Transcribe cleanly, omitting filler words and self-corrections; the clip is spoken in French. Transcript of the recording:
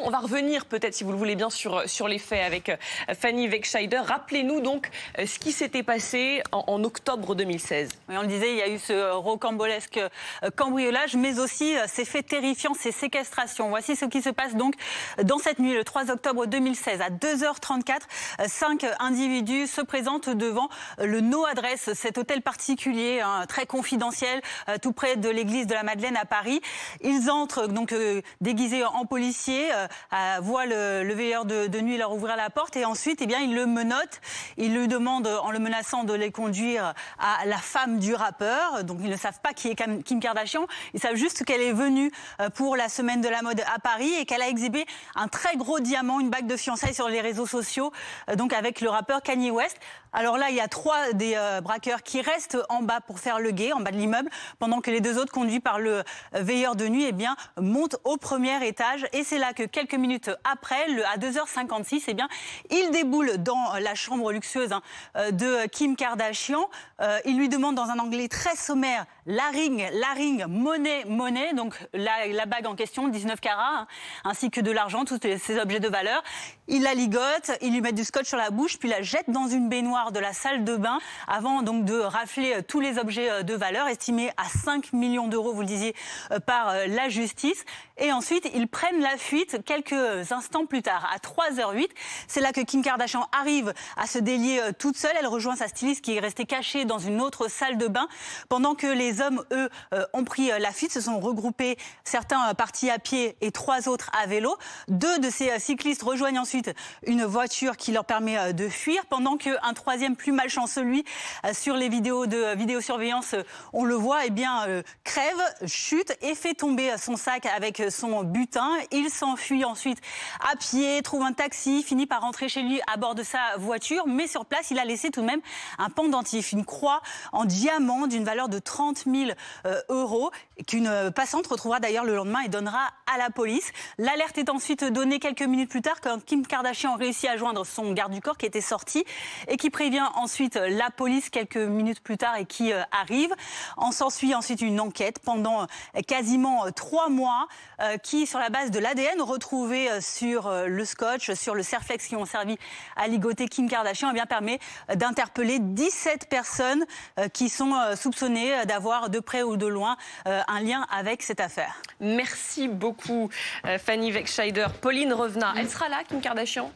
On va revenir peut-être, si vous le voulez bien, sur les faits avec Fanny Wegscheider. Rappelez-nous donc ce qui s'était passé en octobre 2016. Oui, on le disait, il y a eu ce rocambolesque cambriolage, mais aussi ces faits terrifiants, ces séquestrations. Voici ce qui se passe donc dans cette nuit, le 3 octobre 2016. À 2h34, 5 individus se présentent devant le No Adresse, cet hôtel particulier, très confidentiel, tout près de l'église de la Madeleine à Paris. Ils entrent donc déguisés en policiers, voient le veilleur de nuit leur ouvrir la porte et ensuite ils le menottent. Ils lui demandent, en le menaçant, de les conduire à la femme du rappeur. Donc ils ne savent pas qui est Kim Kardashian. Ils savent juste qu'elle est venue pour la semaine de la mode à Paris et qu'elle a exhibé un très gros diamant, une bague de fiançailles sur les réseaux sociaux, donc avec le rappeur Kanye West. Alors là, il y a 3 des braqueurs qui restent en bas pour faire le guet, en bas de l'immeuble, pendant que les 2 autres, conduits par le veilleur de nuit, montent au premier étage. Et c'est là que quelques minutes après, à 2h56, ils déboulent dans la chambre luxueuse de Kim Kardashian. Ils lui demandent dans un anglais très sommaire la ring, monnaie, donc la bague en question, 19 carats, ainsi que de l'argent, tous ces objets de valeur. Il la ligote, il lui met du scotch sur la bouche, puis la jette dans une baignoire de la salle de bain, avant donc de rafler tous les objets de valeur, estimés à 5 millions d'euros, vous le disiez, par la justice. Et ensuite, ils prennent la fuite quelques instants plus tard, à 3h08. C'est là que Kim Kardashian arrive à se délier toute seule. Elle rejoint sa styliste qui est restée cachée dans une autre salle de bain, pendant que les hommes, eux, ont pris la fuite, se sont regroupés, certains partis à pied et 3 autres à vélo. 2 de ces cyclistes rejoignent ensuite une voiture qui leur permet de fuir, pendant qu'un troisième, plus malchanceux, lui, sur les vidéos de vidéosurveillance, on le voit, crève, chute et fait tomber son sac avec son butin. Il s'enfuit ensuite à pied, trouve un taxi, finit par rentrer chez lui à bord de sa voiture, mais sur place, il a laissé tout de même un pendentif, une croix en diamant d'une valeur de 30 000 euros, qu'une passante retrouvera d'ailleurs le lendemain et donnera à la police. L'alerte est ensuite donnée quelques minutes plus tard, quand Kim Kardashian réussit à joindre son garde du corps qui était sorti et qui prévient ensuite la police quelques minutes plus tard et qui arrive. En s'ensuit ensuite une enquête pendant quasiment 3 mois qui, sur la base de l'ADN retrouvé sur le scotch, sur le Serflex qui ont servi à ligoter Kim Kardashian, permet d'interpeller 17 personnes qui sont soupçonnées d'avoir de près ou de loin un lien avec cette affaire. Merci beaucoup Fanny Wegscheider. Pauline Revenat, elle sera là, Kim Kardashian?